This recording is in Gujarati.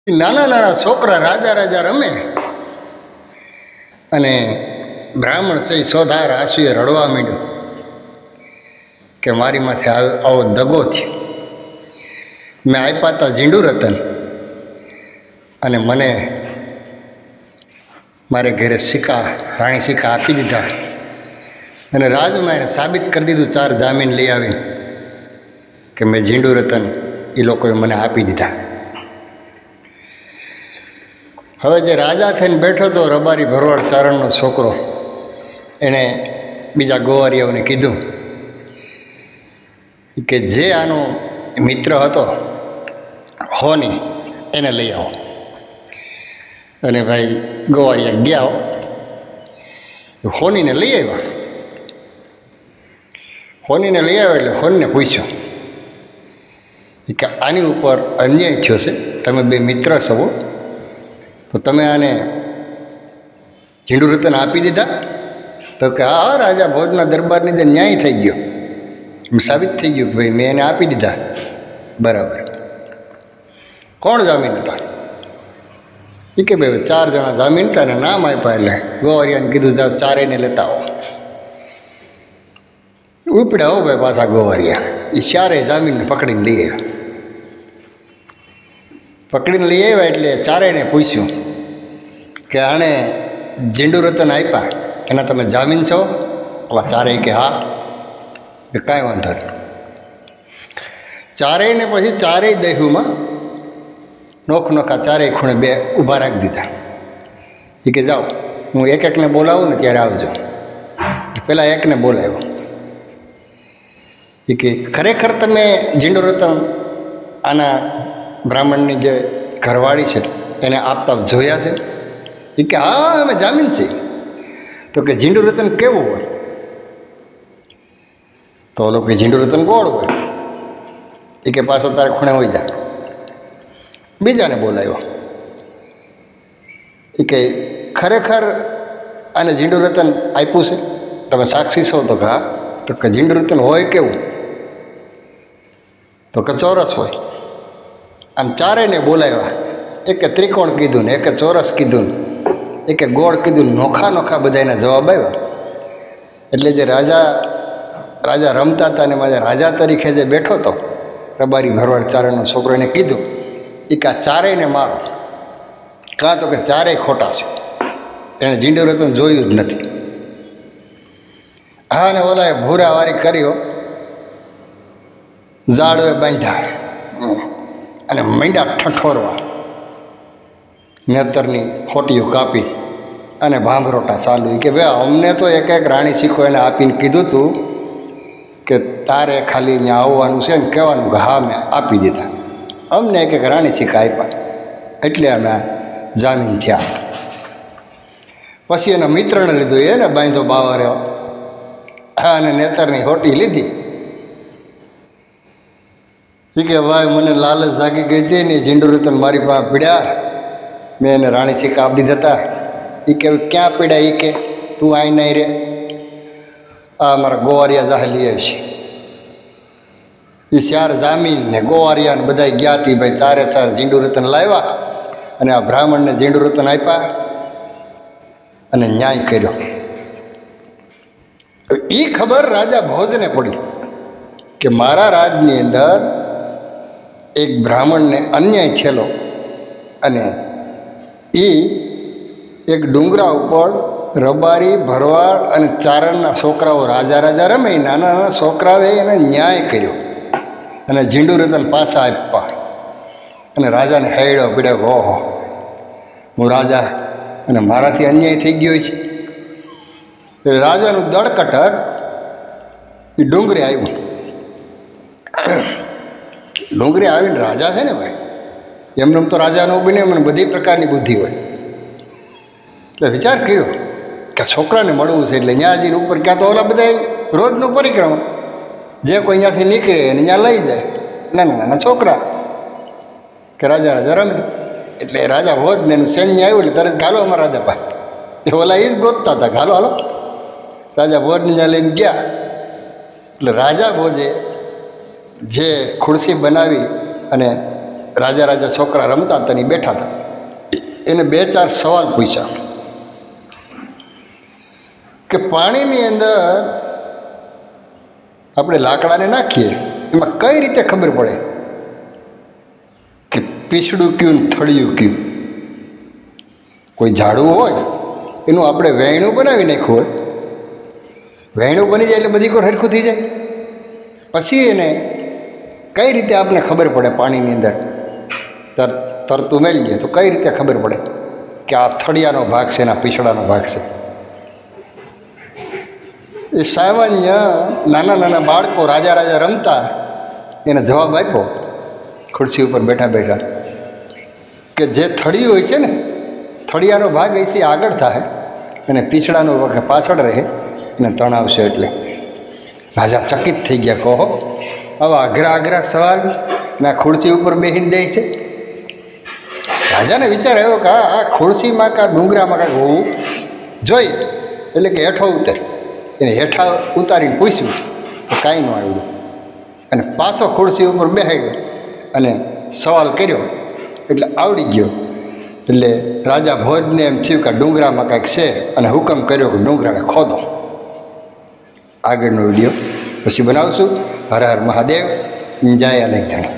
નાના નાના છોકરા રાજા રાજા રમે અને બ્રાહ્મણ સહી સોધાર આંસુએ રડવા માંડ્યો કે મારી માથે આવો દગો થયો. મેં આપ્યા હતા ઝીંડુ રતન અને મને મારે ઘરે સિક્કા રાણી સિક્કા આપી દીધા અને રાજમાએ સાબિત કરી દીધું 4 જામીન લઈ આવીને કે મેં ઝીંડુ રતન એ લોકોએ મને આપી દીધા. હવે જે રાજા થઈને બેઠો હતો રબારી ભરવાડ ચારણનો છોકરો, એણે બીજા ગોવારિયાઓને કીધું કે જે આનો મિત્ર હતો હોની એને લઈ આવો. અને ભાઈ ગોવારિયા ગયા હોનીને લઈ આવ્યા. હોનીને લઈ આવ્યા એટલે હોનીને પૂછ્યું કે આની ઉપર અન્યાય થયો છે, તમે બે મિત્ર છો તો તમે આને ઝીંડુ રતન આપી દીધા? તો કે હા, રાજા ભોજના દરબારની અંદર ન્યાય થઈ ગયો, સાબિત થઈ ગયું ભાઈ મેં એને આપી દીધા. બરાબર. કોણ જામીન હતા? એ કે ભાઈ 4 જણા જામીન હતા ને નામ આપ્યા એટલે ગોવારિયાને કીધું જાઓ 4 લેતા આવો. ઉપડ્યા હો ભાઈ પાછા ગોવારિયા, એ 4 જામીનને પકડીને લઈ આવ્યા. પકડીને લઈ આવ્યા એટલે 4ને પૂછ્યું કે આણે ઝીંડુ રતન આપ્યા એના તમે જામીન છો? ઓલા 4 કે હા. કે કાંઈ વાંધો નહીં. 4ને પછી 4 દેહુમાં નોખા 4 ખૂણે 2 ઊભા રાખી દીધા. એ કે જાઓ હું એકને બોલાવું ને ત્યારે આવજો. પહેલાં એકને બોલાવ્યો. એ કે ખરેખર તમે ઝીંડુ રતન આના બ્રાહ્મણની જે ઘરવાળી છે એને આપતા જોયા છે? એ કે હા અમે જામીન છે. તો કે ઝીંડુ રતન કેવું હોય? તો ઓલો કે ઝીંડુ રતન ગોળ હોય. એ કે પાછો તારે ખૂણે હોય જા. બીજાને બોલાવ્યો. એ કે ખરેખર આને ઝીંડુ રતન આપ્યું છે? તમે સાક્ષી છો? તો કે હા. તો કે ઝીંડુ રતન હોય કેવું? તો કે ચોરસ હોય. આમ 4ને બોલાવ્યા. એકે ત્રિકોણ કીધું ને એકે ચોરસ કીધું ને એકે ગોળ કીધું. નોખા બધાના જવાબ આવ્યા. એટલે જે રાજા રમતા હતા ને મારા રાજા તરીકે જે બેઠો હતો રબારી ભરવાડ ચારણનો છોકરો, એને કીધું એ કે આ 4ને મારો. કાં તો કે 4 ખોટા છે, એણે ઝીંડુ રતન જોયું જ નથી. હા ને ઓલાએ ભૂરાવારી કર્યો, ઝાડવે બાંધ્યા અને માંડ્યા ઠઠોરવા. નેતરની ખોટીઓ કાપી અને ભાંભરોટા ચાલુ. કે ભાઈ અમને તો એક રાણી શીખો એને આપીને કીધું હતું કે તારે ખાલી અહીંયા આવવાનું છે ને કહેવાનું કે હા મેં આપી દીધા. અમને એક રાણી શીખા આપ્યા એટલે અમે જામીન થયા. પછી એના મિત્રને લીધું, એને બાંધો બાવરે. હા, અને નેતરની ખોટી લીધી. એ કે ભાઈ મને લાલચ જાગી ગઈ હતી ને ઝીંડુ રતન મારી પાસે પીડ્યા, મેં એને રાણી શીખા આપી દીધા હતા. એ કે ક્યાં પીડ્યા? એ કે તું અહીં નહીં રે, આ મારા ગોવારિયા જાહે લઈ આવશે. એ 4 જામીન ને ગોવારિયા ને બધા ગયા હતી ભાઈ. 4 ઝીંડુ રતન લાવ્યા અને આ બ્રાહ્મણને ઝીંડુ રતન આપ્યા અને ન્યાય કર્યો. એ ખબર રાજા ભોજને પડી કે મારા રાજની અંદર એક બ્રાહ્મણને અન્યાય થયેલો અને એ એક ડુંગરા ઉપર રબારી ભરવાડ અને ચારણના છોકરાઓ રાજા રમે, નાના છોકરાઓએ એને ન્યાય કર્યો અને ઝીંડુ રતન પાછા આપ્યા. અને રાજાને હેડ્યો પીડ્યો, ઓહો હું રાજા અને મારાથી અન્યાય થઈ ગયો છે. એટલે રાજાનું દળકટક એ ડુંગરે આવ્યું. ડુંગરે આવીને રાજા છે ને ભાઈ, એમને તો રાજાનો બને, મને બધી પ્રકારની બુદ્ધિ હોય. એટલે વિચાર કર્યો કે છોકરાને મળવું છે એટલે ત્યાં જઈને ઉપર ક્યાં તો ઓલા બધા રોજનું પરિક્રમા જે કોઈ અહીંયાથી નીકળે એને ત્યાં લઈ જાય. નાના છોકરા કે રાજા રમે. એટલે રાજા ભોજ ને એનું સૈન્ય આવ્યું એટલે તરત ઘાલો અમારા રાજા પાસે. ઓલા એ જ ગોતતા હતા, ઘાલો હાલો. રાજા ભોજને ત્યાં લઈને ગયા. એટલે રાજા ભોજે જે ખુરશી બનાવી અને રાજા છોકરા રમતા હતા ને ઈ બેઠા હતા. એને 2-4 સવાલ પૂછ્યા કે પાણીની અંદર આપણે લાકડાને નાખીએ એમાં કઈ રીતે ખબર પડે કે પીછડું કયું ને થળિયું કયું? કોઈ ઝાડવું હોય એનું આપણે વેણું બનાવી નાખ્યું હોય, વેણું બની જાય એટલે બધી કોઈ હરખું થઈ જાય. પછી એને કઈ રીતે આપણને ખબર પડે પાણીની અંદર તરતું મેળીએ તો કઈ રીતે ખબર પડે કે આ થળિયાનો ભાગ છે ને આ પીછડાનો ભાગ છે? એ સામાન્ય નાના બાળકો રાજા રમતા એને જવાબ આપ્યો ખુરશી ઉપર બેઠા બેઠા કે જે થળિયું હોય છે ને થળિયાનો ભાગ એથી આગળ થાય અને પીછડાનો ભાગ પાછળ રહે અને તણાવશે. એટલે રાજા ચકિત થઈ ગયા. કહો આવા અઘરા સવાલ ના ખુરશી ઉપર બેસીને દે છે. રાજાને વિચાર આવ્યો કે આ ખુરશીમાં કાં ડુંગરામાં કાંઈક હોવું જોઈ, એટલે કે હેઠો ઉતર. એને હેઠા ઉતારીને પૂછ્યું તો કાંઈ ન આવ્યું અને પાછો ખુરશી ઉપર બેસાડ્યો અને સવાલ કર્યો એટલે આવડી ગયો. એટલે રાજા ભોજને એમ થયું કે ડુંગરામાં કાંઈક છે અને હુકમ કર્યો કે ડુંગરાને ખોદો. આગળનો વિડીયો પછી બનાવશું. હર હર મહાદેવ. જય અલગ ધણી.